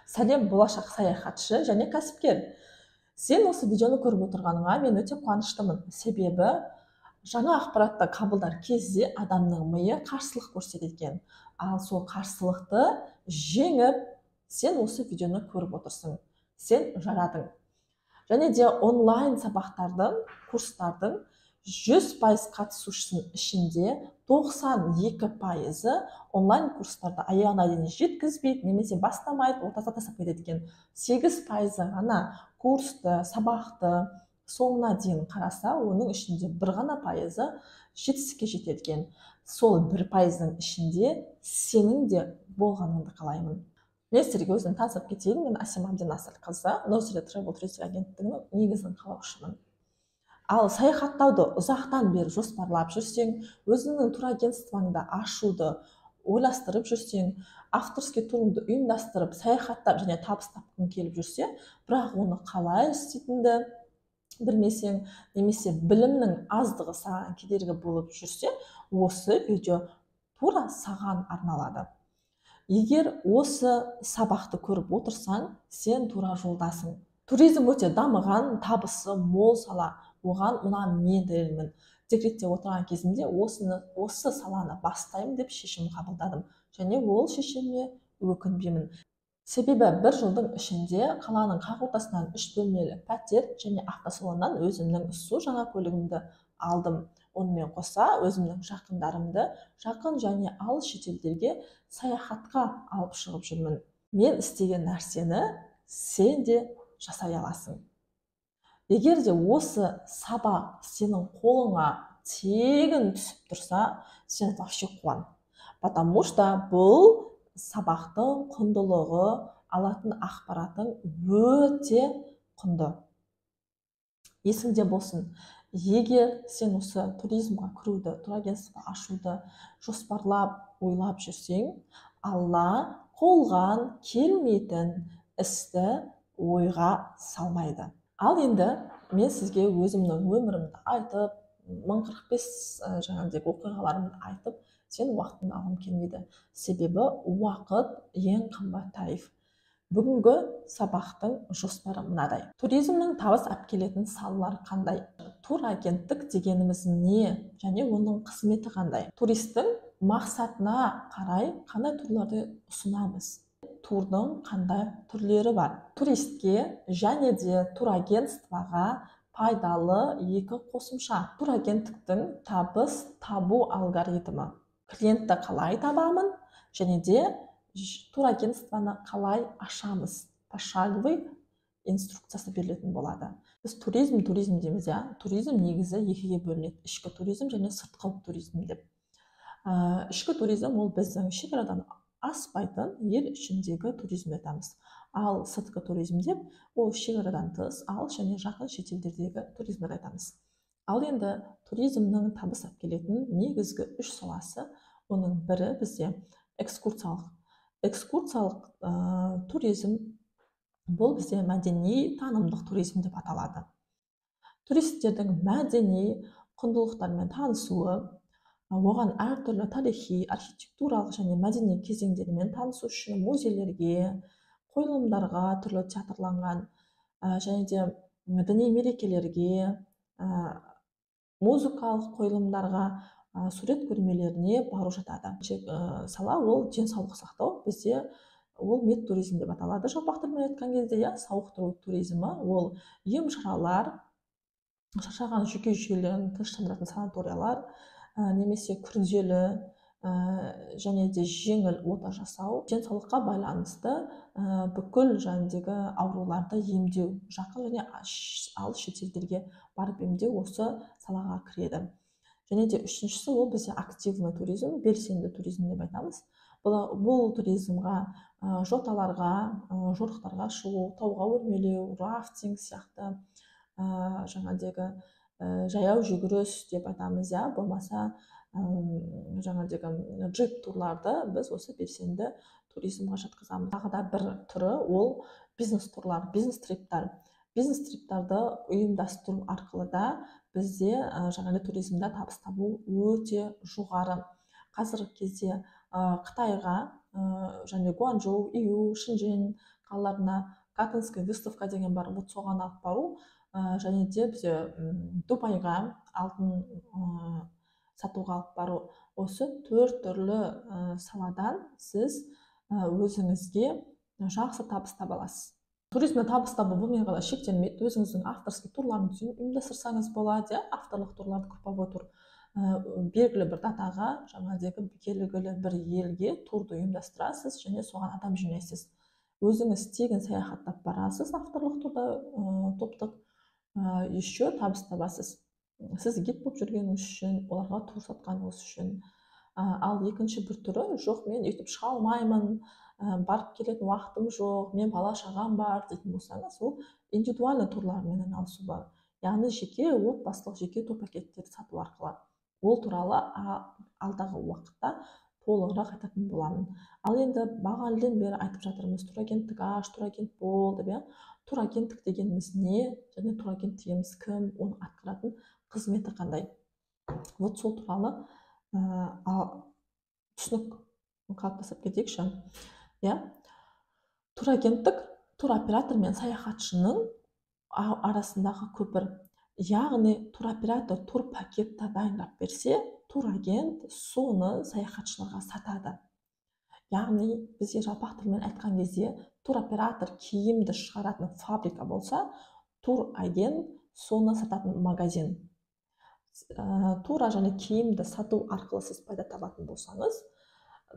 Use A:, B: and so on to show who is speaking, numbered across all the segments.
A: Сәлем, болашақ саяхатшы және кәсіпкер. Сен осы видеоны көріп отырғаныңа мен өте қуаныштымын. Себебі жаңа ақпаратты қабылдар кезде адамның миы қарсылық көрсетеді. Ал сол қарсылықты жеңіп, сен осы видеоны көріп отырсың. Сен жарадың. Және де онлайн сабақтардың, курстардың 100% қатысушысының ішінде 92% онлайн курстарды аяғына дейін жеткізбейді, немесе бастамайды, ортасында тастап кетеді екен. 8% ғана курсты, сабақты соңына дейін қараса, оның ішінде бір ғана пайызы жетістікке жетеді екен. Сол 1%-ның ішінде сенің де болғаныңды қалаймын. Мен сіздерге өзімді таныстырып кетейін. Мен Асем Абдинасырқызы, Nozre Travel туристік агенттігінің негізін қалаушымын. Ал саяхаттауды ұзақтан бері жоспарлап жүрсең, өзіңнің турагентствоңды ашуды ойластырып жүрсең, авторский турыңды ұйымдастырып, саяхаттап және табыс тапқың келіп жүрсе, бірақ оны қалай істейтінді білмесең, немесе білімнің аздығы саған кедергі болып жүрсе, осы видео тура саған арналады. Егер осы сабақты көріп отырсаң, сен тура жолдасың. Туризм өте дамыған, табысы мол сала. Оған мұна мен дәлелмін. Декретте отырған кезімде осы саланы бастаймын деп шешім қабылдадым. Және ол шешіме өкінбеймін. Себебі бір жылдың ішінде қаланың қақ ортасынан 3 бөлмелі пәтер және автосалоннан өзімнің су жаңа көлігімді алдым. Онымен қоса өзімнің жақындарымды жақын және алыс шетелдерге саяхатқа алып шығып жүрмін. Мен істеген нәрсені сен де жасай аласың. Егер де осы сабақ сенің қолыңа тегін түсіп тұрса, сен вообще қуан. Потому что бұл сабақтың құндылығы, алатын ақпаратың өте құнды. Есіңде болсын, егер сен осы туризмға кіруді, турагентство ашуды жоспарлап, ойлап жүрсең, Алла қолған келмейтін істі ойға салмайды. Ал енді мен сізге өзімнің өмірімді айтып, 1045 жаңағыдегі оқиғаларымды айтып, сен уақытын алғым келмейді. Себебі уақыт ең қымбат тариф. Бүгінгі сабақтың жоспары мынадай. Туризмнің табыс алып келетін салалары қандай? Турагенттік дегеніміз не? Және оның қызметі қандай? Туристің мақсатына қарай қандай турларды ұсынамыз? Турдың қандай түрлері бар? Туристке және де турагентствоға пайдалы екі қосымша. Турагенттіктің табыс табу алгоритмі. Клиентті қалай табамын? Және де турагентствоны қалай ашамыз? Пошаговый инструкциясы берілетін болады. Біз туризм дейміз, туризм негізі екіге бөлінеді. Ішкі туризм және сыртқы туризм деп. Ішкі туризм ол біздің шекарадан аспайтын ел ішіндегі туризмді айтамыз. Ал сыртқы туризм деп ол шекарадан тыс, алыс және жақын шетелдердегі туризмді айтамыз. Ал енді туризмнің табыс алып келетін негізгі 3 саласы, оның бірі бізде экскурсиялық туризм. Бұл бізде мәдени танымдық туризм деп аталады. Туристердің мәдени құндылықтармен танысуы, оған әртүрлі тарихи, архитектуралық және мәдени кезеңдермен танысу үшін музейлерге, қойылымдарға, түрлі театрланған және де діни мерекелерге, музыкалық қойылымдарға, сурет көрмелеріне бару жатады. Сала ол денсаулық сақтау, бізде ол медтуризм деп аталады. Жалпақ тілмен айтқан кезде, сауықтыру туризмі ол ем шаралар, шаршаған жүйке жүйелерін тыныштандыратын санаториялар, немесе күрделі және де жеңіл ота жасау, денсаулыққа байланысты бүкіл жәндегі ауруларды емдеу, жақын және алыс шетелдерге барып емдеу осы салаға кіреді. Және де үшіншісі ол бізде активный туризм, белсенді туризм деп айтамыз. Бұл туризмға жоталарға, жорықтарға шығу, тауға өрмелеу, рафтинг сияқты, жаңағыдегі жаяу жүгіріс деп айтамыз, болмаса жаңағыдегі джип турларды біз осы белсенді туризмға жатқызамыз. Тағы да бір түрі ол бизнес турлар, бизнес триптар. Бизнес триптарды ұйымдастыру арқылы да бізде жаңағы туризмда табыс табу өте жоғары. Қазіргі кезде Қытайға, және Гуанчжоу, Иу, Шэньчжэнь қалаларына, Катынская выставка деген бар, вот соған алып бару, және де бізде Дубайға алтын сатуға алып бару. Осы 4 түрлі саладан сіз өзіңізге жақсы табыс таба аласыз. Туризмде табыс табу бұнымен ғана шектелмейді. Өзіңіздің авторский турларыңызды ұйымдастырсаңыз болады, авторлық турларды групповой тур. Белгілі бір датаға, жаңағыдегі белгілі бір елге турды ұйымдастырасыз және соған адам жинайсыз. Өзіңіз тегін саяхаттап барасыз, авторлық турда топтық, еще табыс табасыз. Сіз гид болып жүргеніңіз үшін, оларға тур сатқаныңыз үшін. Ал екінші бір түрі, жоқ, мен өйтіп шыға алмаймын, барып келетін уақытым жоқ, мен бала шағам бар дейтін болсаңыз, ол индивидуальный турлармен айналысу бар. Яғни жеке отбасылық жеке тур пакеттерді сату арқылы. Ол туралы алдағы уақытта толығырақ айтатын боламын. Ал енді бағанадан бері айтып жатырмыз, турагенттік аш, турагент бол деп. Турагенттік дегеніміз не, және турагент дегеніміз кім, оның атқаратын қызметі қандай. Вот сол туралы түсінік қалыптастырып кетейікші. Турагенттік туроператор мен саяхатшының арасындағы көпір. Яғни туроператор тур пакетті дайындап берсе, турагент соны саяхатшыларға сатады. Яғни бізге жалпақ тілмен айтқан кезде туроператор киімді шығаратын фабрика болса, турагент соны сататын магазин. Тура және киімді сату арқылы сіз пайда табатын болсаңыз,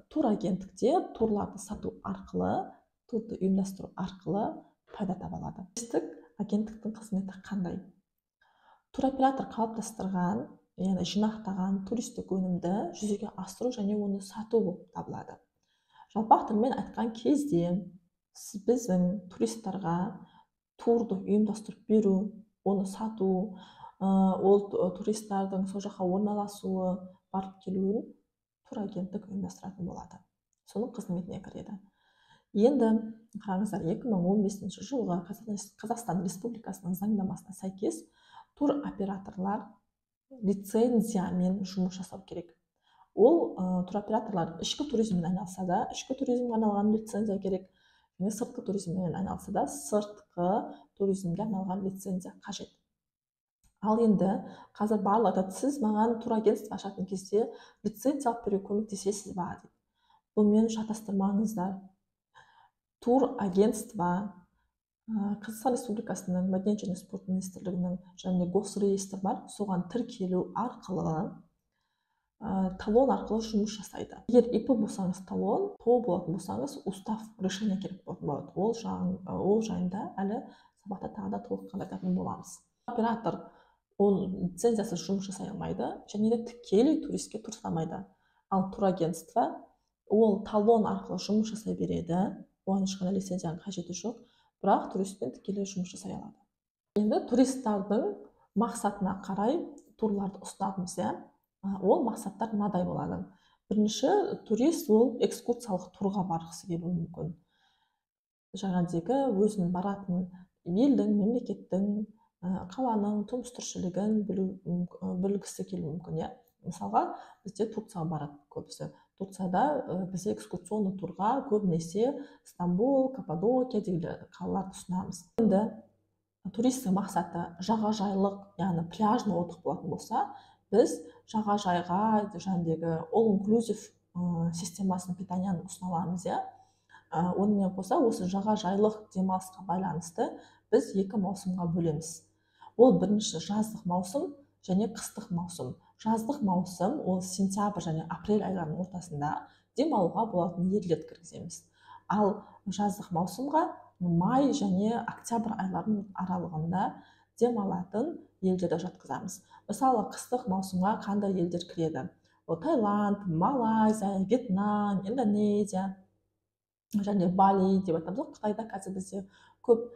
A: турагенттікте турларды сату арқылы, турды ұйымдастыру арқылы пайда таба алады. Туристік агенттіктің қызметі қандай? Туроператор қалыптастырған, яғни жинақтаған туристік өнімді жүзеге асыру және оны сату болып табылады. Жалпақ тілмен айтқан кезде біздің туристарға турды ұйымдастырып беру, оны сату, ол туристардың сол жаққа орналасуы, барып келуін турагенттік ұйымдастыратын болады. Соның қызметіне кіреді. Енді қараңыздар, 2015 жылғы Қазақстан Республикасының заңнамасына сәйкес туроператорлар лицензиямен жұмыс жасау керек. Ол туроператорлар ішкі туризммен айналса да, ішкі туризмге арналған лицензия керек, және сыртқы туризммен айналса да, сыртқы туризмге арналған лицензия қажет. Ал енді қазір барлығы айтады, сіз маған турагентство ашатын кезде лицензия алып беруге көмектесесіз ба дейді. Бұнымен шатастырмаңыздар. Турагентство Қазақстан Республикасының Мәдениет және спорт министрлігінің және госреестр бар, соған тіркелу арқылы, талон арқылы жұмыс жасайды. Егер ИП болсаңыз талон, ТО болатын болсаңыз устав решение керек болады. Ол жайында әлі сабақта тағы да толыққанды айтатын боламыз. Оператор ол лицензиясыз жұмыс жасай алмайды, және де тікелей туристке тур сатамайды. Ал турагентство ол талон арқылы жұмыс жасай береді, оған ешқандай лицензияның қажеті жоқ, бірақ туристпен тікелей жұмыс жасай алады. Енді туристардың мақсатына қарай турларды ұсынамыз. Ол мақсаттар мынадай болады. Бірінші, турист ол экскурсиялық турға барғысы келуі мүмкін. Жаңағыдегі өзінің баратын елдің, мемлекеттің, қаланың тұрмыс-тіршілігін білгісі келуі мүмкін. Мысалға, бізде Турцияға барады көбісі. Турцияда бізде экскурсионный турға көбінесе Стамбул, Каппадокия деген қалаларды ұсынамыз. Енді туристің мақсаты жағажайлық, яғни пляжный отдых болатын болса, біз жағажайға жаңағы all inclusive системасын питанияны ұсына аламыз. Онымен қоса осы жағажайлық демалысқа байланысты біз 2 маусымға бөлеміз. Ол бірінші жаздық маусым және қыстық маусым. Жаздық маусым ол сентябрь және апрель айларының ортасында демалуға болатын ерлерді кіргіземіз. Ал жаздық маусымға май және октябрь айларының аралығында демалатын елдерді жатқызамыз. Мысалы, қыстық маусымға қандай елдер кіреді? Таиланд, Малайзия, Вьетнам, Индонезия және Бали деп айтамыз. Қытайда қазір бізде көп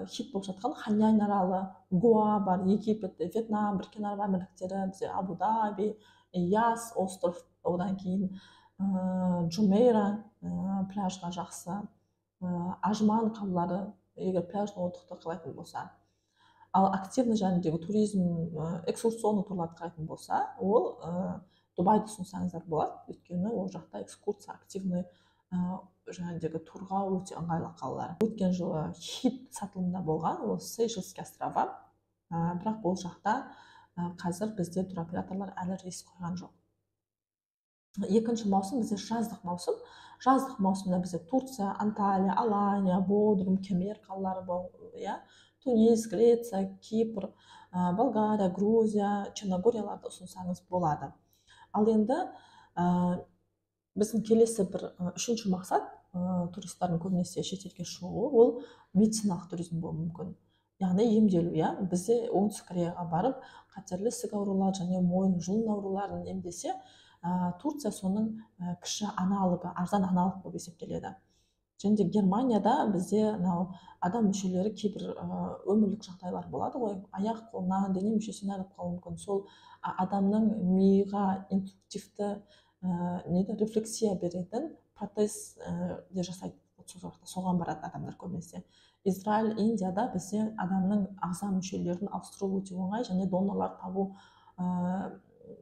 A: хит болып жатқан Ханьян аралы, Гоа бар, Египет, Вьетнам, Біріккен Араб Әмірліктері, бізде Абу Даби, Яс остров, одан кейін Джумейра пляжға жақсы, Ажман қалалары, егер пляжный отдыхты қалайтын болса. Ал активный жәндегі туризм, экскурсионный турларды қарайтын болса, ол Дубайды ұсынсаңыздар болады, өйткені ол жақта экскурсия активный жаңағыдегі турға өте ыңғайлы қалалар. Өткен жылы хит сатылымда болған ол Сейшельский острова, бірақ ол жақта қазір бізде туроператорлар әлі рейс қойған жоқ. Екінші маусым бізде жаздық маусым. Жаздық маусымда бізде Турция, Анталия, Алания, Бодрум, Кемер қалалары иә, Тунис, Греция, Кипр, Болгария, Грузия, Черногорияларды ұсынсаңыз болады. Ал енді біздің келесі бір үшінші мақсат туристердің көбінесе шетелге шығуы, ол медициналық туризм болуы мүмкін. Яғни емделу, иә. Бізде оңтүстік Кореяға барып, қатерлі ісік аурулары және мойын жұлын ауруларын емдесе, Турция соның кіші аналогы, арзан аналог болып есептеледі. Және де Германияда бізде адам мүшелері кейбір өмірлік жағдайлар болады ғой, аяқ қолынан дене мүшесі айырылып қалуы мүмкін. Сол адамның миға индуктивті рефлексия беретін протез де жасайды. Соған барады адамдар көбінесе. Израиль, Индияда бізде адамның ағза мүшелерін ауыстыру өте оңай, және донорлар табу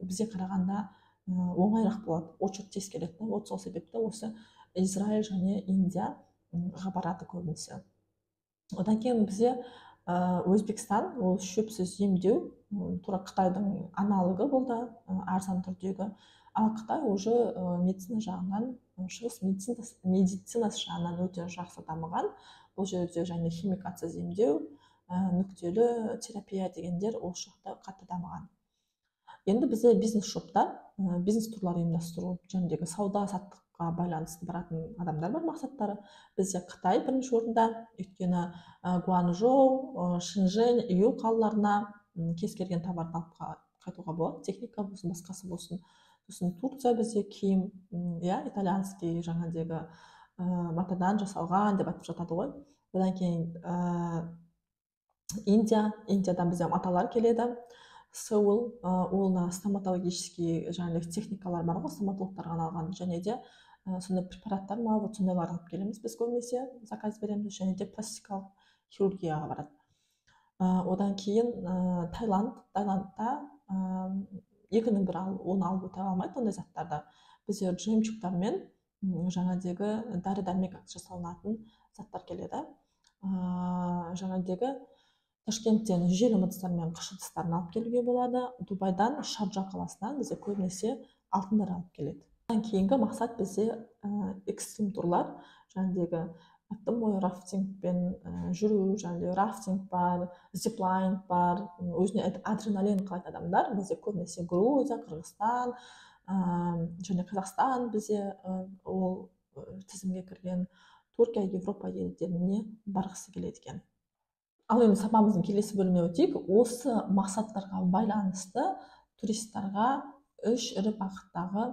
A: бізге қарағанда оңайырақ болады, очередь тез келеді. Вот сол себепті осы Израиль және Индияға барады көбінесе. Одан кейін бізде Өзбекстан, ол шөпсіз емдеу, тура Қытайдың аналогы болды, арзан түрдегі. Ал Қытай уже медицина жағынан, шығыс медицинасы жағынан өте жақсы дамыған. Бұл жерде және химикатсыз емдеу, нүктелі терапия дегендер ол жақта қатты дамыған. Енді бізде бизнес-шоптар, бизнес-турлар ұйымдастыру жөніндегі сауда-саттыққа байланысты баратын адамдар бар мақсаттары. Бізде Қытай бірінші орында, өйткені Гуанчжоу, Шэньчжэнь, Иу қалаларына кез келген товарды алып қайтуға болады, техника болсын, басқасы болсын. Сосын Турция бізде киім, итальянский жаңағыдегі матадан жасалған деп айтып жатады ғой. Одан кейін Индиядан бізде маталар келеді. Сеул, ол стоматологический жаңағыдегі техникалар бар ғой, стоматологтарға арналған, және де сондай препараттар ма, вот сондайлар алып келеміз біз көбінесе, заказ береміз, және де пластикалық хирургияға барады. Одан кейін Таиландта екінің бірі оны алып өте алмайды ондай заттарды. Бізде жемчугтармен жаңағыдегі дәрі-дәрмек жасалынатын заттар келеді. Жаңағыдегі Ташкенттен жел ыдыстармен қыш ыдыстарын алып келуге болады. Дубайдан Шарджа қаласынан бізде көбінесе алтындар алып келеді. Одан кейінгі мақсат бізде экстрим турлар, жаңағыдегі айттым ғой, рафтингпен жүру, жаңағыдегі рафтинг бар, зиплайн бар, өзіне адреналин қалайтын адамдар бізде көбінесе Грузия, Қырғызстан және Қазақстан бізде ол тізімге кірген. Түркия, Европа елдеріне барғысы келеді екен. Ал енді сапамыздың келесі бөліміне өтейік. Осы мақсаттарға байланысты туристарға 3 ірі бағыттағы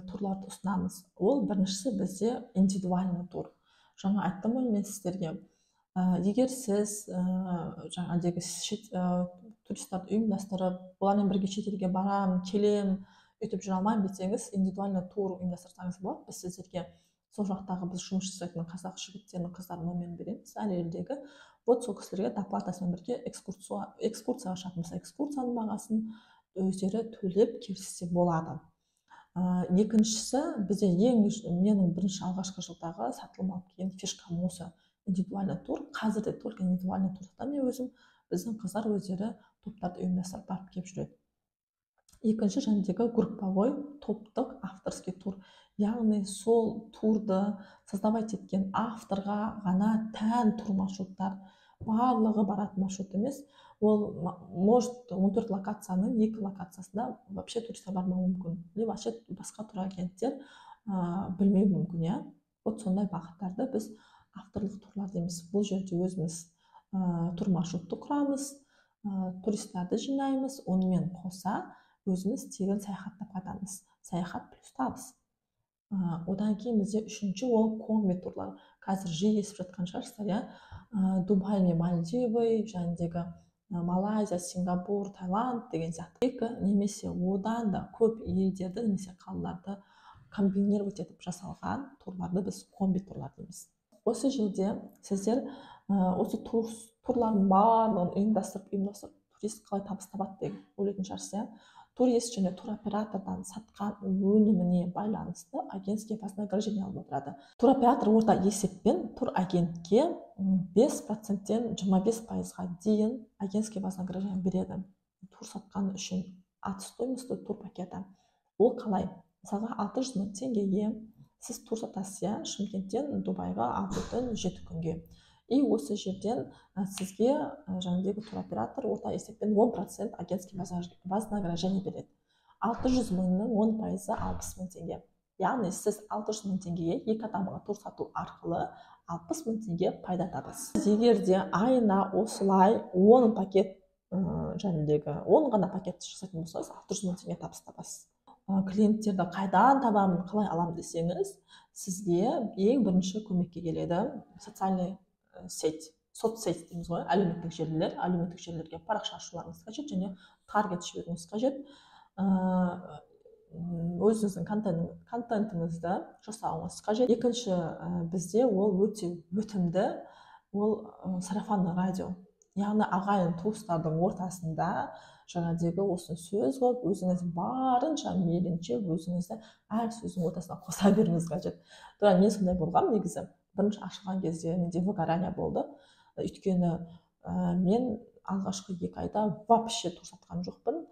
A: турларды ұсынамыз. Ол біріншісі бізде индивидуальный тур. Жаңа айттым ғой мен сіздерге. Егер сіз жаңағыдегі туристарды ұйымдастырып, олармен бірге шетелге барам, келем, өйтіп жүре алмаймын десеңіз, индивидуальный тур ұйымдастырсаңыз болады. Біз сіздерге сол жақтағы біз жұмыс жасайтын қазақ жігіттерінің қыздарының номерін береміз, әр елдегі. Вот сол кісілерге доплатасымен бірге экскурсияға шақырмаса, экскурсияның бағасын өздері төлеп келсе болады. Екіншісі, бізде менің бірінші алғашқы жылдағы сатылым алып келген фишкам осы индивидуальный тур. Қазір де только индивидуальный турда мен өзім, біздің қыздар өздері топтарды ұйымдастырып барып келіп жүреді. Екінші жәндегі групповой, топтық, авторский тур. Яғни сол турды создавать еткен авторға ғана тән тур маршруттар, барлығы баратын маршрут емес. Ол может 14 локацияның 2 локациясында вообще туристер бармауы мүмкін. Не вообще басқа турагенттер білмеуі мүмкін, иә. Вот сондай бағыттарды біз авторлық турлар дейміз. Бұл жерде өзіміз тур маршрутты құрамыз, туристерді жинаймыз, онымен қоса өзіміз тегін саяхаттап қайтамыз. Саяхат плюс табыс. Одан кейін бізде үшінші ол комби турлар. Қазір жиі естіп жатқан шығарсыздар, иә. Дубай мен Мальдивы, жәндегі Малайзия, Сингапур, Таиланд деген сияқты. Немесе одан да көп елдерді, немесе қалаларды комбинировать етіп жасалған турларды біз комби турлар дейміз. Осы жерде сіздер осы турлардың барлығын ұйымдастырып турист қалай табыс табады деп ойлайтын шығарсыз, иә. турист және туроператордан сатқан өніміне байланысты агентский вознаграждение алып отырады. Туроператор орта есеппен турагентке 5%-тен 25%-ға дейін агентский вознаграждение береді. Тур сатқаны үшін от стоимости турпакета. Ол қалай? Мысалға 600 мың теңгеге сіз тур сатасыз, иә, Шымкенттен Дубайға 6-7 күнге. И осы жерден сізге жаңағыдегі туроператор орта есеппен 10% агентский вознаграждение береді. 600 мыңның 10%-ы 60 мың теңге. Яғни сіз 600 мың теңгеге екі адамға тур сату арқылы 60 мың теңге пайда табасыз. Егер де айына осылай 10 пакет жәнедегі 10 ғана пакет жасайтын болсаңыз 600 мың теңге табыс табасыз. Клиенттерді қайдан табамын, қалай аламын десеңіз, сізге ең бірінші көмекке келеді социальный сеть, соцсеть дейміз ғой, әлеуметтік желілерге парақша ашуларыңыз қажет және таргет жіберуіңіз қажет. Өзіңіздің контентіңізді жасауыңыз қажет. Екінші, бізде ол өте өтімді, ол сарафанный радио. Яғни ағайын туыстардың ортасында жаңағыдегі осы сөз қылып, өзіңіз барынша мейлінше өзіңізді әр сөздің ортасына қоса беруіңіз қажет. Мен сондай болғам негізі. Бірінші ашылған кезде менде выгорание болды. Өйткені мен алғашқы 2 айда вообще тур сатқан жоқпын.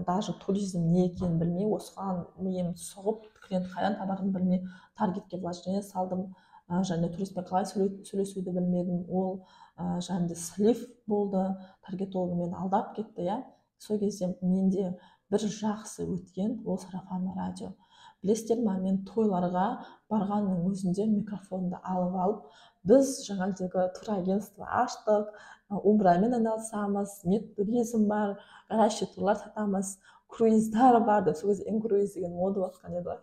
A: Даже туризм не екенін білмей, осыған миым сұғып, клиент қайдан табарын білмей, таргетке вложение салдым. Және туристпен қалай сөйлесуді білмедім. Ол және слив болды, таргетолог мені алдап кетті, иә. Сол кезде менде бір жақсы өткен ол сарафанный радио. Білесіздер ма, мен тойларға барғанның өзінде микрофонды алып, біз жаңағыдегі турагентство аштық, умрамен айналысамыз, медтуризм бар, горящий турлар сатамыз, круиздар бар деп, сол кезде круиз деген мода болған еді.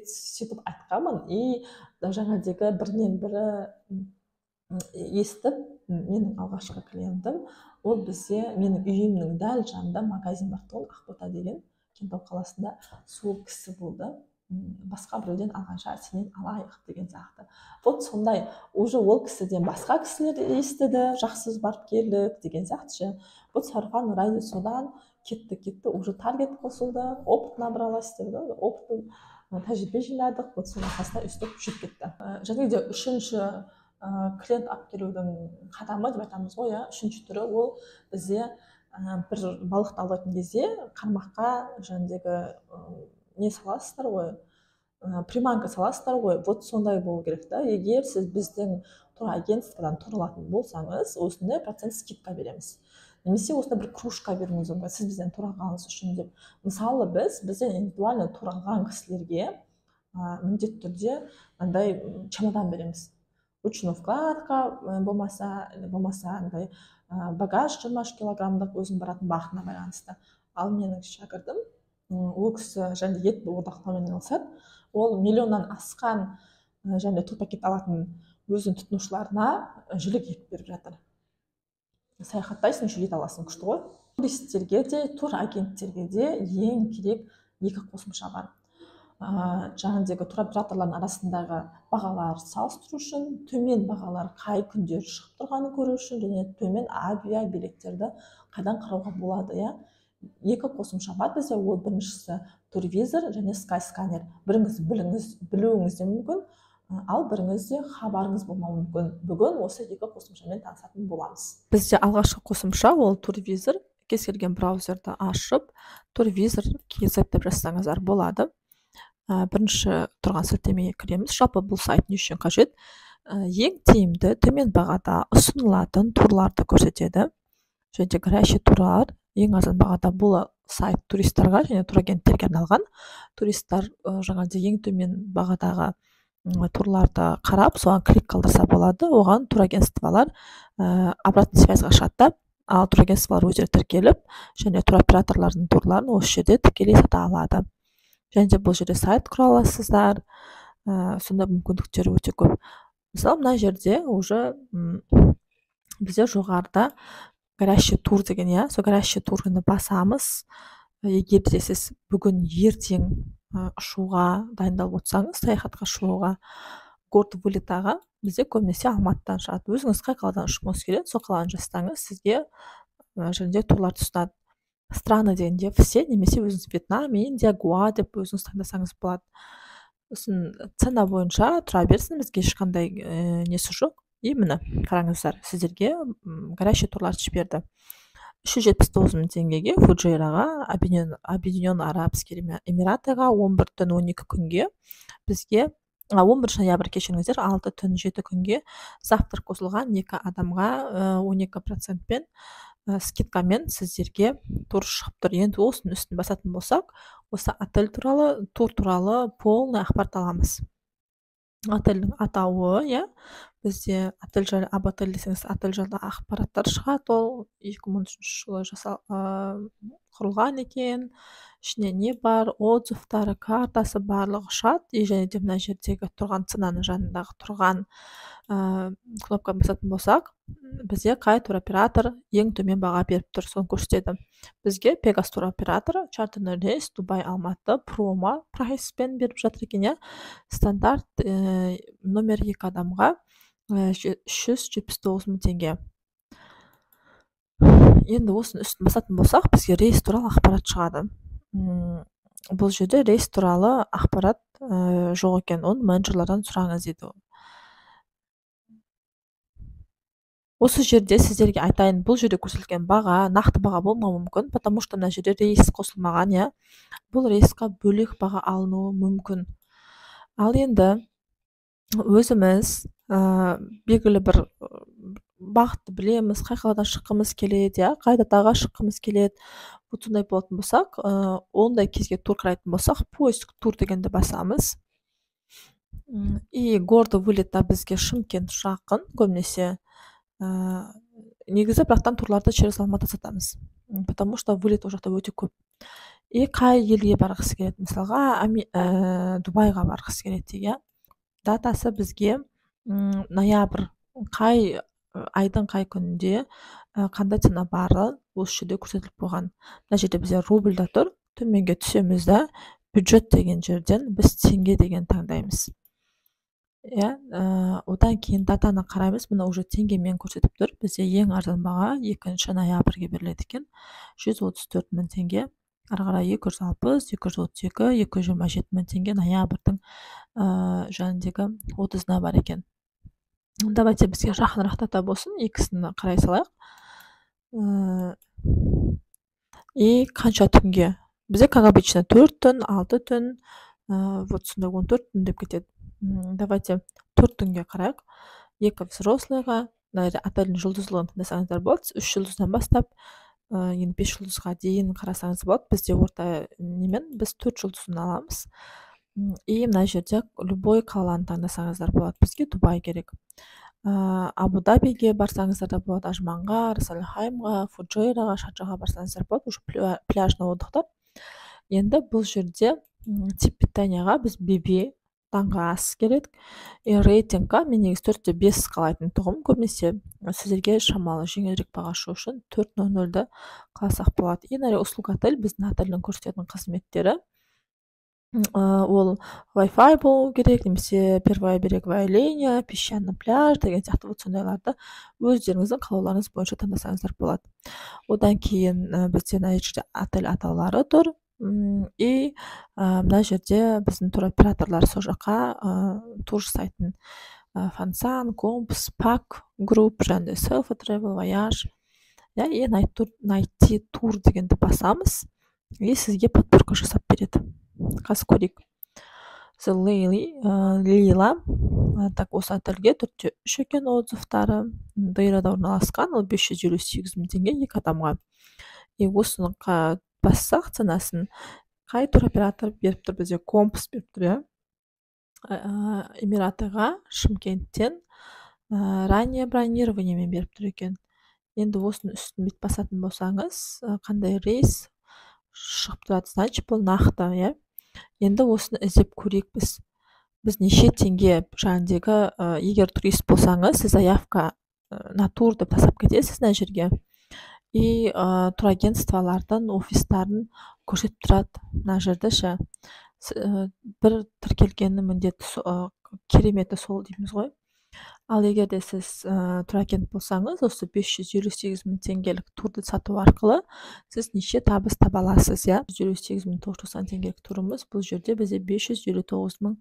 A: Сөйтіп айтқанмын, и жаңағыдегі бірінен бірі естіп, менің алғашқы клиентім, ол бізде менің үйімнің дәл жанында магазин бар, Ақбота деген, Кентау қаласында. Сол кісі болды. Басқа біреуден алғанша сенен алайық деген сияқты. Вот сондай, уже ол кісіден басқа кісілер естіді, жақсы барып келдік деген сияқты. Вот сарафанный радио содан кетті, уже таргет қосылды, опыт набралась деп, опыт тәжірибе жинадық, вот соның арқасында өстіп жүріп кетті. Және де үшінші клиент алып келудің қадамы деп айтамыз ғой, үшінші түрі ол бізде бір балықты аулайтын кезде қармаққа жәндегі не саласыздар ғой, приманка саласыздар ғой, вот сондай болу керек та. Егер сіз біздің турагентстводан тур алатын болсаңыз, осындай процент скидка береміз. Немесе осында бір кружка беруіңіз мүмкін, сіз бізден тур алғаныңыз үшін деп. Мысалы бізден индивидуально тур алған кісілерге міндетті түрде андай чемодан береміз. Ручной вкладка болмаса андай багаж 20 килограммдық өзің баратын бағытына байланысты. Ал менің шәкіртім, ол кісі және ет одақтаумен айналысады. Ол миллионнан асқан және тур пакет алатын өзінің тұтынушыларына жілік ет беріп жатыр. Саяхаттайсың, ет аласың, күшті ғой. Туристерге де, тур агенттерге де ең керек 2 қосымша бар. Жаңағыдегі туроператорлардың арасындағы бағалар салыстыру үшін, төмен бағалар қай күндер шығып тұрғанын көру үшін, және төмен авиа билеттерді қайдан қарауға болады, иә. 2 қосымша бар бізде. Ол біріншісі турвизор және скайсканер. Біріңіз білуіңіз де мүмкін, ал біріңізде хабарыңыз болмауы мүмкін. Бүгін осы 2 қосымшамен танысатын боламыз. Бізде алғашқы қосымша ол турвизор. Кез келген браузерді ашып, турвизор KZ деп жазсаңыздар болады. Бірінші тұрған сілтемеге кіреміз. Жалпы бұл сайт не үшін қажет? Ең тиімді, төмен бағада ұсынылатын турларды көрсетеді. Және горящий турлар ең арзан бағада. Бұл сайт туристарға және турагенттерге арналған. Туристар жаңағыдай ең төмен бағадағы турларды қарап, соған клик қалдырса болады. Оған турагентстволар обратный связьға шығады. Ал турагентстволар өздері тіркеліп, және туроператорлардың турларын осы жерде тікелей сата алады. Және де бұл жерде сайт құра аласыздар. Сонда мүмкіндіктері өте көп. Мысалы, мына жерде уже бізде жоғарыда горящий тур деген, иә, сол горящий турны басамыз. Егер де сіз бүгін ертең ұшуға дайындалып отырсаңыз, саяхатқа шығуға, город вылетаға, бізде көбінесе Алматыдан шығады. Өзіңіз қай қаладан ұшқыңыз келеді, сол қаланы жазсаңыз, сізге және де турлар ұсынады. страны дегенде все немесе өзіңіз Вьетнам, Индия, Гоа деп өзіңіз таңдасаңыз болады. Сосын цена бойынша тұра берсін, бізге ешқандай несі жоқ. И міне қараңыздар, сіздерге горячий турларды жіберді. 379 мың теңгеге Фуджейраға, Объединенный Арабский Эмиратыға 11 түн 12 күнге бізге 11 ноябрь кешіріңіздер, 6 түн 7 күнге завтрак қосылған 2 адамға 12%-пен скидкамен сіздерге тур шығып тұр. Енді осының үстін басатын болсақ, осы отель туралы, тур туралы полный ақпарат аламыз. Отельдің атауы, бізде отель жайлы, об отель десеңіз, отель жайлы ақпараттар шығады. Ол 2013 жылы құрылған екен. Ішіне не бар, отзывтары, картасы барлығы шығады. Және де мына жердегі тұрған ценаның жанындағы тұрған кнопканы басатын болсақ, бізде қай туроператор ең төмен баға беріп тұр, соны көрсетеді. Бізге Пегас туроператоры чартерный рейс Дубай Алматы промо прайспен беріп жатыр екен. Стандарт номер 2 адамға 379 мың теңге. Енді осының үстін басатын болсақ, бізге рейс туралы ақпарат шығады. Бұл жерде рейс туралы ақпарат жоқ екен, оны менеджерлардан сұраңыз дейді. Осы жерде сіздерге айтайын, бұл жерде көрсетілген баға нақты баға болмауы мүмкін, потому что мына жерде рейс қосылмаған, бұл рейсқа бөлек баға алынуы мүмкін. Ал енді өзіміз белгілі бір бағытты білеміз, қай қаладан шыққымыз келеді, қай датаға шыққымыз келеді. Бұл сондай болатын болсақ, ондай кезге тур қарайтын болсақ, поиск тур дегенді басамыз. И горды вылетта бізге Шымкент жақын, көбінесе негізі бірақтан турларды через Алматы сатамыз, потому что вылет ол жақта өте көп. И қай елге барғысы келеді, мысалға Дубайға барғысы келеді дейді. Датасы бізге ноябрь, қай айдың қай күнінде қандай цена бары осы жерде көрсетіліп қойған. Мына жерде бізде рубльда тұр, төменге түсеміз да бюджет деген жерден біз теңге деген таңдаймыз. Одан кейін датаны қараймыз, мына уже теңгемен көрсетіп тұр. Бізде ең арзан баға 2 ноябрьге беріледі екен, 134 мың теңге. Ары қарай 260, 232, 227 мың теңге ноябрьдің жанындегі 30-на бар екен. Давайте бізге жақынырақ дата болсын, екісін қарай салайық. И қанша түнге? Бізде, как обычно, 4 түн, 6 түн, вот сонда 14 түн деп кетеді. Давайте 4 түнге қарайық. 2 взрослыйға, отельдің жұлдызлығын таңдасаңыздар болады. 3 жұлдыздан бастап, енді 5 жұлдызға дейін қарасаңыз болады. Бізде орта немен біз 4 жұлдызын аламыз. И мына жерде любой қаланы таңдасаңыздар болады. Бізге Дубай керек. Абу Дабиге барсаңыздар да болады, Ажманға, Расалхаймға, Фуджейраға, Шарджаға барсаңыздар болады, уже пляжный отдықтар. Енді бұл жерде тип питанияға біз бебе таңғы ас керек. Рейтингқа мен негізі 4-те 5 қалайтын тұғым, көбінесе сіздерге шамалы жеңілірек баға ашу үшін 4.00-ді қаласақ болады. И услуга отель біздің отельдің көрсететін қызметтері. Ол Wi-Fi болу керек, немесе первая береговая линия, песчаный пляж деген сияқты вот сондайларды өздеріңіздің қалауларыңыз бойынша таңдасаңыздар болады. Одан кейін бізде мына жерде отель атаулары тұр. И мына жерде біздің туроператорлар сол жаққа тур жасайтын Фансан, Компас, Пак, Групп, және Селфа Travel, Voyage. И найти тур дегенді басамыз. И сізге подборка жасап береді. Қазір көрейік. Лейла. Так, осы отельге 4-те 3 екен отзывтары. Дейрада орналасқан, ол 558 мың теңге 2 адамға. И осыны бассақ ценасын қай туроператор беріп тұр? Бізде Компас беріп тұр, Эмиратыға Шымкенттен ранее бронированиемен беріп тұр екен. Енді осының үстін бет басатын болсаңыз, қандай рейс шығып тұрады, значит бұл нақты, Енді осыны іздеп көрейік біз. Біз неше теңге жанындегі, егер турист болсаңыз, сіз заявка на тур деп тасап кетесіз мына жерге. И турагентстволардың офистарын көрсетіп тұрады мына жерде ше. Бір тіркелгені міндеті кереметі сол дейміз ғой. Ал егер де сіз турагент болсаңыз, осы 558.000 теңгелік турды сату арқылы сіз неше табыс таба аласыз, иә? 558.990 теңгелік турымыз, бұл жерде бізде 559.000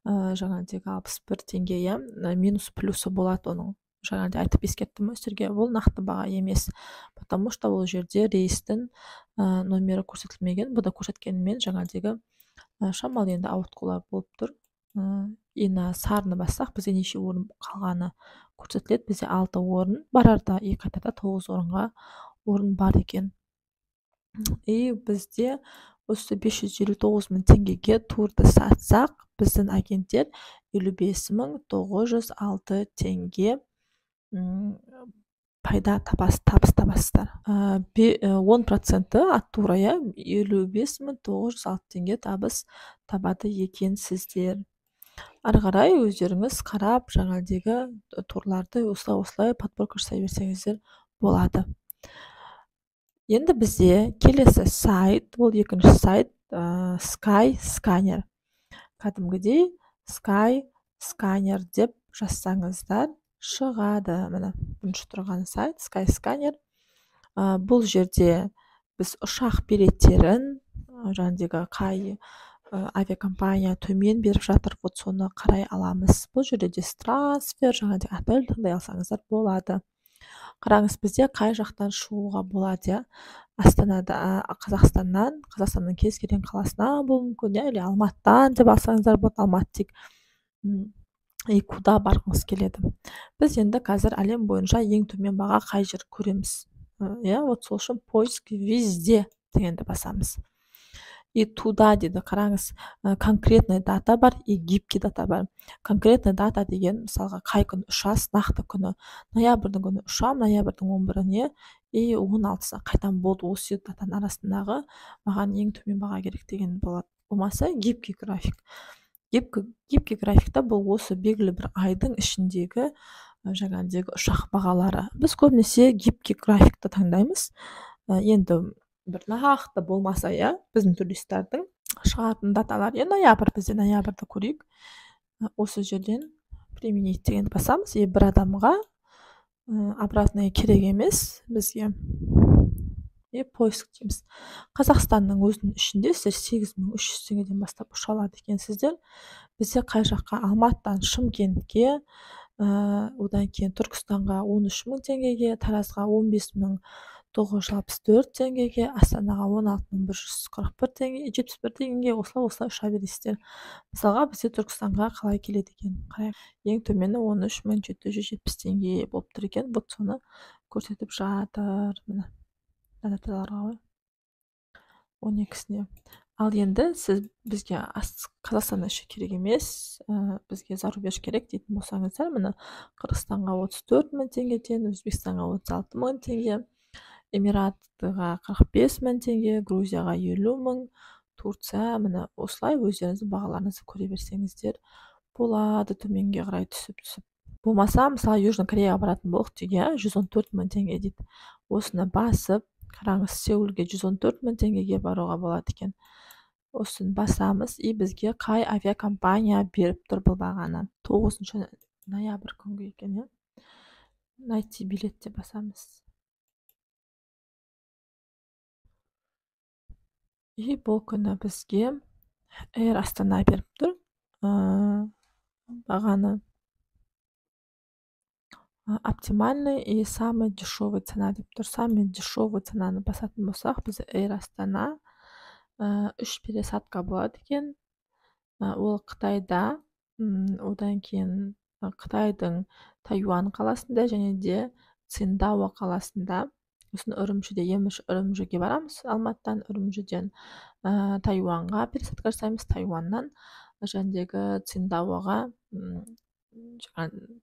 A: жаңағыдегі 61 теңге, иә, минус плюсы болады оның. Жаңағыдай айтып ескерттім сіздерге, бұл нақты баға емес, потому что ол жерде рейстің номері көрсетілмеген. Бұда көрсеткенімен жаңағыдегі шамалы енді ауытқулар болып тұр. Ена сарыны бассақ, бізге неше орын қалғаны көрсетіледі. Бізде 6 орын, барарда екі қайтарда 9 орынға орын бар екен. И бізде осы 559.000 теңгеге турды сатсақ, біздің агенттер 55.906 теңге пайда табыс табасыздар. 10% от тура, иә, 55.906 теңге табыс табады екенсіздер. Ары қарай өздеріңіз қарап, жаңағыдегі турларды осылай подборка жасай берсеңіздер болады. Енді бізде келесі сайт, ол екінші сайт, Skyscanner. Кәдімгідей Skyscanner деп жазсаңыздар шығады. Міне, бірінші тұрған сайт Skyscanner. Бұл жерде біз ұшақ билеттерін, жаңағыдегі қай авиакомпания төмен беріп жатыр, вот соны қарай аламыз. Бұл жерде де трансфер, жаңағыдай отель таңдай алсаңыздар болады. Қараңыз, бізде қай жақтан шығуға болады, иә? Қазақстанның кез келген қаласынан болуы мүмкін, иә, или Алматыдан деп алсаңыздар болады, Алматы тек и куда барғыңыз келеді. Біз енді қазір әлем бойынша ең төмен баға қай жер көреміз, иә, вот сол үшін поиск везде дегенді басамыз. И туда дейді, қараңыз, конкретный дата бар, и гибкий дата бар. Конкретный дата деген, мысалға, қай күн ұшасыз, нақты күні. Ноябрьдің күні ұшам, ноябрьдің 11-іне и 16-сына қайтам болды. Осы датаның арасындағы маған ең төмен баға керек деген болады. Болмаса гибкий график. Гибкий графикта бұл осы белгілі бір айдың ішіндегі жаңағыдегі ұшақ бағалары. Біз көбінесе гибкий графикті таңдаймыз. Енді бір нақты болмаса, иә, біздің туристердің шығатын даталар, ноябрь, бізде ноябрьді көрейік. Осы жерден применить дегенді басамыз. Бір адамға обратный керек емес бізге. Поиск дейміз. Қазақстанның өзінің ішінде сіздер 8.300 теңгеден бастап ұша алады екенсіздер. Бізде қай жаққа? Алматыдан Шымкентке, одан кейін Түркістанға 13.000 теңгеге, Таразға 15.964 теңгеге, Астанаға 16.141 теңге, 71 теңгеге осылай ұша бересіздер. Мысалға, бізде Түркістанға қалай келеді екен? Ең төмені 13.770 теңге болып тұр екен. Вот соны көрсетіп жатыр. Міне, даталарға ғой, 12-сіне. Ал енді сіз бізге Қазақстанның іші керек емес, бізге зарубеж керек дейтін болсаңыздар, міне, Қырғызстанға 34.000 теңгеден, Өзбекстанға 36.000 теңге, Эмиратыға 45.000 теңге, Грузияға 50.000, Турция, міне, осылай өздеріңіздің бағаларыңызды көре берсеңіздер болады, төменге қарай түсіп. Болмаса, мысалы, Южный Кореяға баратын болдық деге, 114.000 теңге дейді. Осыны басып, қараңыз, Сеулге 114.000 теңгеге баруға болады екен. Осыны басамыз, и бізге қай авиакомпания беріп тұр бұл бағаны? 9 ноябрь күнгі екен, найти билетте басамыз. И бұл күні бізге Air Астана беріп тұр бағаны. Оптимальный и самый дешевый цена деп тұр. Самый дешевый ценаны басатын болсақ, біз Air Астана 3 пересадка болады екен. Ол Қытайда, одан кейін Қытайдың Тайюан қаласында және де Циндао қаласында. Сосын Үрімжіде, Үрімжіге барамыз, Алматыдан, Үрімжіден Тайюанға пересадка жасаймыз, Тайюаннан жәндегі Циндаоға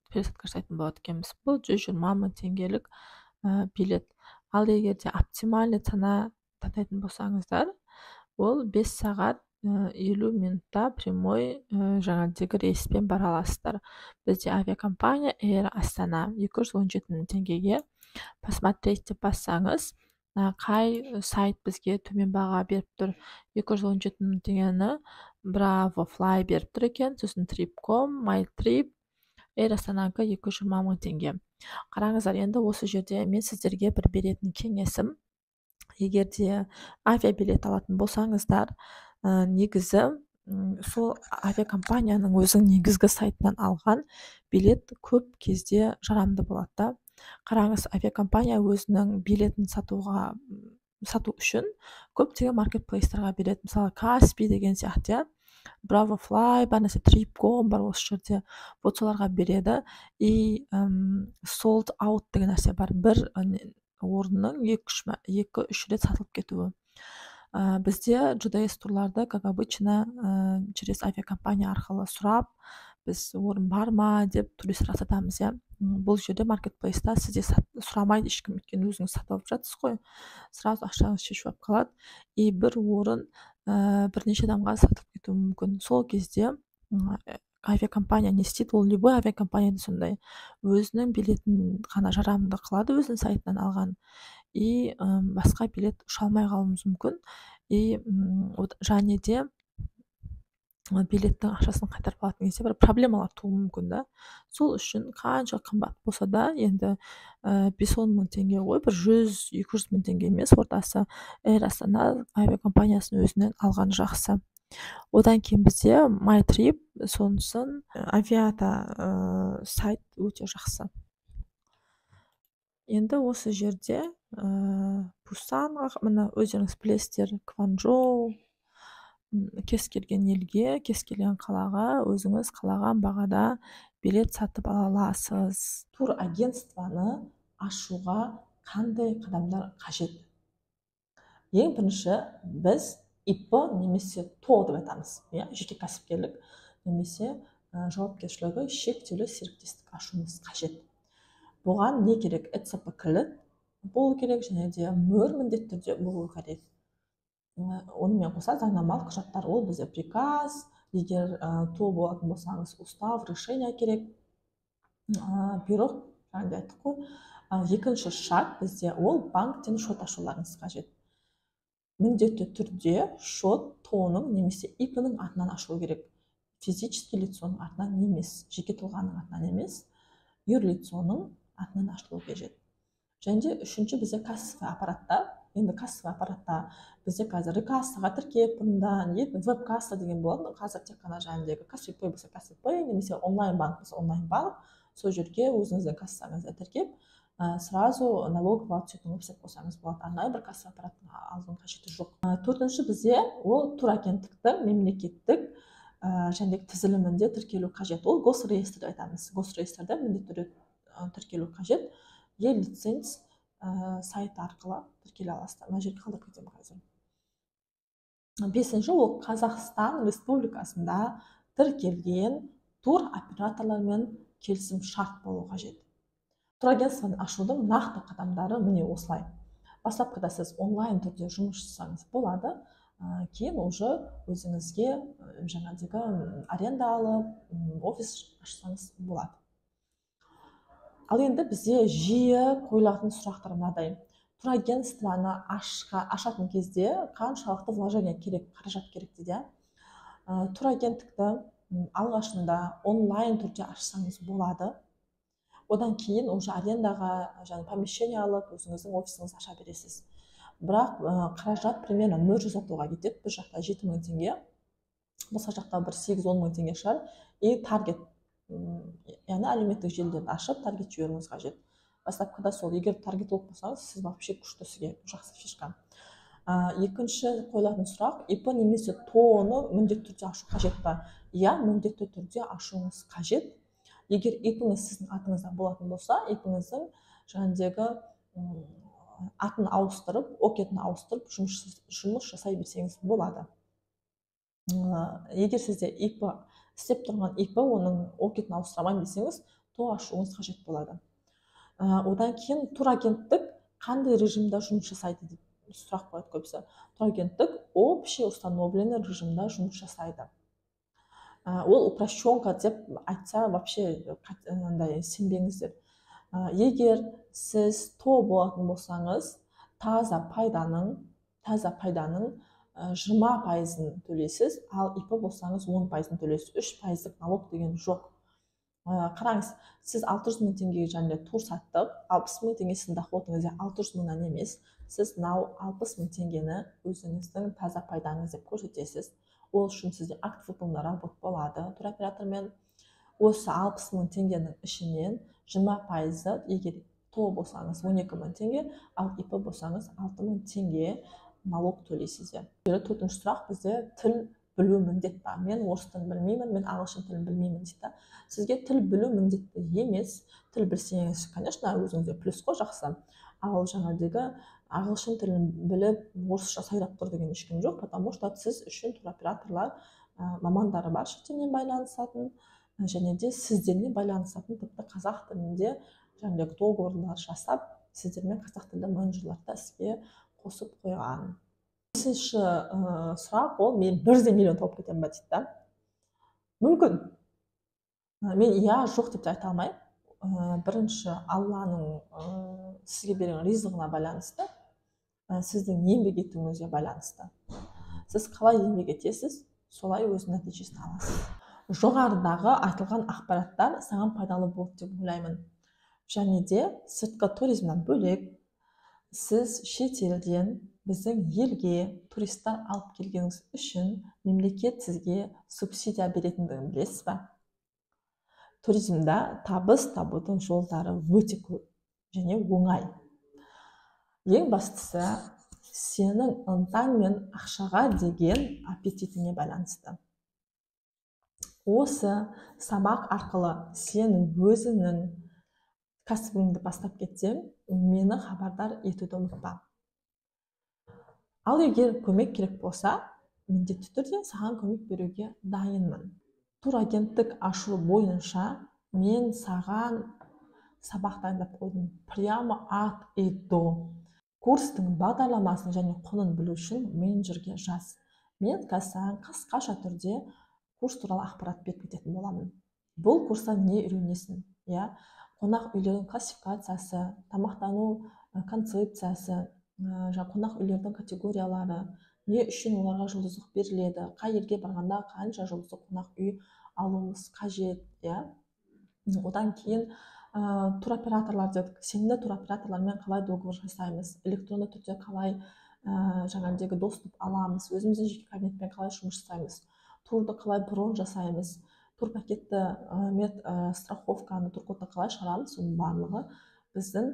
A: пересадка жасайтын болады екенбіз. Бұл 120.000 теңгелік билет. Ал егерде оптимальный цена таңдайтын болсаңыздар, ол 5 сағат 50 минутта прямой жаңағыдегі рейспен бара аласыздар. Бізде авиакомпания Air Астана 217.000 теңгеге. Посмотреть деп бассаңыз, қай сайт бізге төмен баға беріп тұр? 217.000 теңгені Bravo Fly беріп тұр екен, сосын Trip.com, MyTrip, эйр астананікі 220 мың теңге. Қараңыздар, енді осы жерде мен сіздерге бір беретін кеңесім, егер де авиабилет алатын болсаңыздар, негізі сол авиакомпанияның өзінің негізгі сайтынан алған билет көп кезде жарамды болады да. Қараңыз, авиакомпания өзінің билетін сату үшін көптеген маркетплейстарға береді. Мысалы Каспи деген сияқты, Bravo Fly бар, нәрсе Trip.com бар осы жерде. Вот соларға береді. И sold out деген нәрсе бар. Бір орынның 2-3 рет сатылып кетуі. Бізде JDS турларды, как обычно, через авиакомпания арқылы сұрап, біз орын бар ма деп турист растатамыз. Бұл жерде маркетплейста сізде сұрамайды ешкім, өйткені өзіңіз сатып алып жатсыз ғой, сразу ақшаңыз шешіп алып қалады. И бір орын бірнеше адамға сатып кетуі мүмкін. Сол кезде авиакомпания не істейді? Ол любой авиакомпанияда сондай, өзінің билетін ғана жарамды қылады, өзінің сайтынан алған. И басқа билет ұша алмай қалуымыз мүмкін. И және де билеттің ақшасын қайтарып алатын кезде бір проблемалар тууы мүмкін да. Сол үшін қанша қымбат болса да, енді 5-10 мың теңге ғой, бір 100-200 мың теңге емес, ортасы Air Астана авиакомпаниясының өзінен алған жақсы. Одан кейін бізде MyTrip, сонысын Aviata сайт өте жақсы. Енді осы жерде Пусанға, мына өздеріңіз білесіздер, Кванчжоу, кез келген елге, кез келген қалаға өзіңіз қалаған бағада билет сатып ала аласыз. Тур агентствоны ашуға қандай қадамдар қажет? Ең бірінші, біз ИП немесе ТО деп айтамыз, жеке кәсіпкерлік немесе жауапкершілігі шектеулі серіктестік ашуымыз қажет. Бұған не керек? ЭЦП кілт болу керек, және де мөр міндетті түрде болу керек. Онымен қоса заңнамалық құжаттар, ол бізде приказ, егер ТО болатын болсаңыз, устав, решение керек. Бұйрық, жаңағыдай айттық қой. Екінші шарт бізде ол банктен шот ашуларыңыз қажет. Міндетті түрде шот ТО-ның немесе ИП-ның атынан ашылу керек. Физический лицоның атынан емес, жеке тұлғаның атынан емес, юрлицоның атынан ашылу қажет. Және де үшінші бізде кассовый аппаратта. Енді кассовый аппаратта бізде қазір кассаға тіркеп, бұнда веб-касса деген болады. Қазір тек қана жаңағыдегі Каспи Пэй болса Каспи Пэй, немесе онлайн банк болса онлайн банк, сол жерге өзіңіздің кассаңызды тіркеп, сразу налоговый отчетын өпсеп қойсаңыз болады. Арнайы бір кассовый аппараттың алудың қажеті жоқ. Төртінші бізде ол турагенттіктің мемлекеттік және тізілімінде тіркелу қажет. Ол госреестр деп айтамыз. Госреестрде міндетті түрде тіркелу қажет. Е-лиценз сайты арқылы тіркеле аласыздар. Мына жерге қалдырып кетемін қазір. Бесінші, ол Қазақстан Республикасында тіркелген тур операторлармен келісім шарт болу қажет. Турагентствоны ашудың нақты қадамдары міне осылай. Бастапқыда сіз онлайн түрде жұмыс жасаңыз болады, кейін уже өзіңізге жаңағыдегі аренда алып, офис ашсаңыз болады. Ал енді бізде жиі қойылатын сұрақтар мынадай. Турагентствоны ашатын кезде қаншалықты вложение керек, қаражат керек дейді. Турагенттікті алғашында онлайн түрде ашсаңыз болады. Одан кейін уже арендаға помещение алып, өзіңіздің офисіңізді аша бересіз. Бірақ қаражат примерно мөр-жүзатуға кетеді. Бір жақта 7 мың теңге, басқа жақта бір 8-10 мың теңге шығар. И таргет, яғни әлеуметтік желілерді ашып, таргет жіберуіңіз қажет. Бастапқыда сол, егер таргет болып болсаңыз, сіз вообще күшті, сізге жақсы фишка. Екінші қойылатын сұрақ, ИП немесе ТО-ны міндетті түрде ашу қажет па? Иә, міндетті түрде ашуыңыз қажет. Егер ИП-ңіз сіздің атыңызда болатын болса, ИП-ңіздің жаңағыдегі атын ауыстырып, ОК-етін ауыстырып, жұмыс жасай берсеңіз болады. Егер сізде ИП істеп тұрған ИП, оның ОК-етін ауыстырамайын десеңіз, ТО ашуыңыз қажет болады. Одан кейін турагенттік қандай режимда жұмыс жасайды деп сұрақ қояды көбісі. Турагенттік общий установленный режимда жұмыс жасайды. Ол упрощенка деп айтса, вообще сенбеңіздер. Егер сіз ТО болатын болсаңыз, таза пайданың 20%-ын төлейсіз, ал ИП болсаңыз 10%-ын төлейсіз. 3% налог деген жоқ. қараңыз, сіз 600 мың теңгеге және тур саттық, 60 мың теңгесінің доходыңыз 600 мыңнан емес, сіз мынау 60 мың теңгені өзіңіздің таза пайдаңыз деп көрсетесіз. Ол үшін сізде актив выполнена работа болады туроператормен. Осы 60 мың теңгенің ішінен 20%, егер ТО болсаңыз 12 мың теңге, ал ИП болсаңыз 6 мың теңге налог төлейсіздер. Төртінші сұрақ, бізде тіл білу міндет па? Мен орыс тілін білмеймін, мен ағылшын тілін білмеймін дейді. Сізге тіл білу міндетті емес. Тіл білсеңіз, конечно, өзіңізге плюс қой, жақсы. Ал жаңағыдегі ағылшын тілін біліп, орысша сайрап тұр деген ешкім жоқ, потому что сіз үшін туроператорлар мамандары бар шетелмен байланысатын, және де сіздермен байланысатын, тіпті қазақ тілінде жаңағыдегі договорлар жасап, сіздермен қазақ тілді менеджерлерді іске қосып қойған. Бесінші сұрақ, ол мен бірден миллион тауып кетемін ба дейді да. Мүмкін. Мен иә жоқ деп те айта алмаймын. Бірінші, Алланың сізге берген ризығына байланысты, сіздің еңбек етуіңізге байланысты. Сіз қалай еңбек етесіз, солай өз нәтижесін аласыз. Жоғарыдағы айтылған ақпараттар саған пайдалы болды деп ойлаймын. Және де сыртқы туризмнан бөлек, сіз шетелден біздің елге туристер алып келгеніңіз үшін мемлекет сізге субсидия беретіндігін білесіз ба? Туризмда табыс табудың жолдары өте көп және оңай. Ең бастысы, сенің ынтаң мен ақшаға деген аппетитіңе байланысты. Осы сабақ арқылы сен өзіңнің кәсібіңді бастап кетсең, мені хабардар етуді ұмытпа. Ал егер көмек керек болса, міндетті түрде саған көмек беруге дайынмын. Турагенттік ашу бойынша мен саған сабақ дайындап қойдым. Прямо от и до. Курстың бағдарламасын және құнын білу үшін менеджерге жаз. Мен қазір қысқаша түрде курс туралы ақпарат беріп кететін боламын. Бұл курста не үйренесің? Қонақ үйлердің классификациясы, тамақтану концепциясы, қонақ үйлердің категориялары, не үшін оларға жұлдыздық беріледі, қай елге барғанда қанша жұлдызды қонақ үй алуымыз қажет. Одан кейін туроператорлар дедік, сенімді туроператорлармен қалай договор жасаймыз, электронды түрде қалай жаңағыдегі доступ аламыз, өзіміздің жеке кабинетпен қалай жұмыс жасаймыз, турды қалай брон жасаймыз, турпакетті страховканы, туркодты қалай шығарамыз, соның барлығы біздің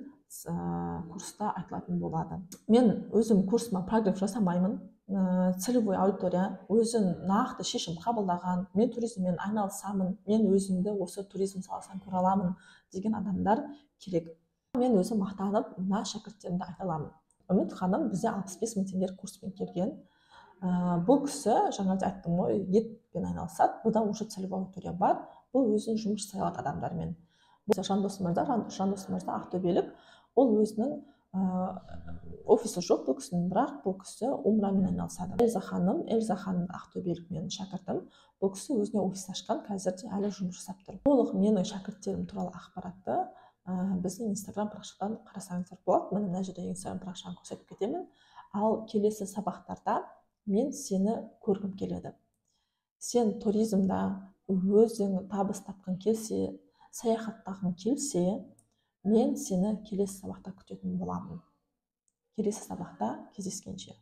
A: курста айтылатын болады. Мен өзім курсыма прогрев жасамаймын. Целевой аудитория өзін нақты шешім қабылдаған, мен туризммен айналысамын, мен өзімді осы туризм саласынан көре аламын деген адамдар керек. Мен өзім мақтанып, мына шәкірттерімді айта аламын. Үміт ханым бізде 65 мың теңге курспен келген. Бұл кісі, жаңағыда айттым ғой, етпен айналысады. Бұда уже целевой аудитория бар. Бұл өзін жұмыс жасай алады адамдармен. Бұл Жандос мырза ақтөбелік. Ол өзінің офисі жоқ бұл кісінің, бірақ бұл кісі умрамен айналысады. Эльза ханым ақтөбелік менің шәкіртім. Бұл кісі өзіне офис ашқан, қазірде әлі жұмыс жасап тұр. Толық менің шәкірттерім туралы ақпаратты біздің инстаграм парақшадан қарасаңыздар болады. Міне мына жерде инстаграм парақшаны көрсетіп кетемін. Ал келесі сабақтарда мен сені көргім келеді. Сен туризмда өзің табыс тапқың келсе, саяхаттағың келсе, мен сені келесі сабақта күтетін боламын. Келесі сабақта кездескенше.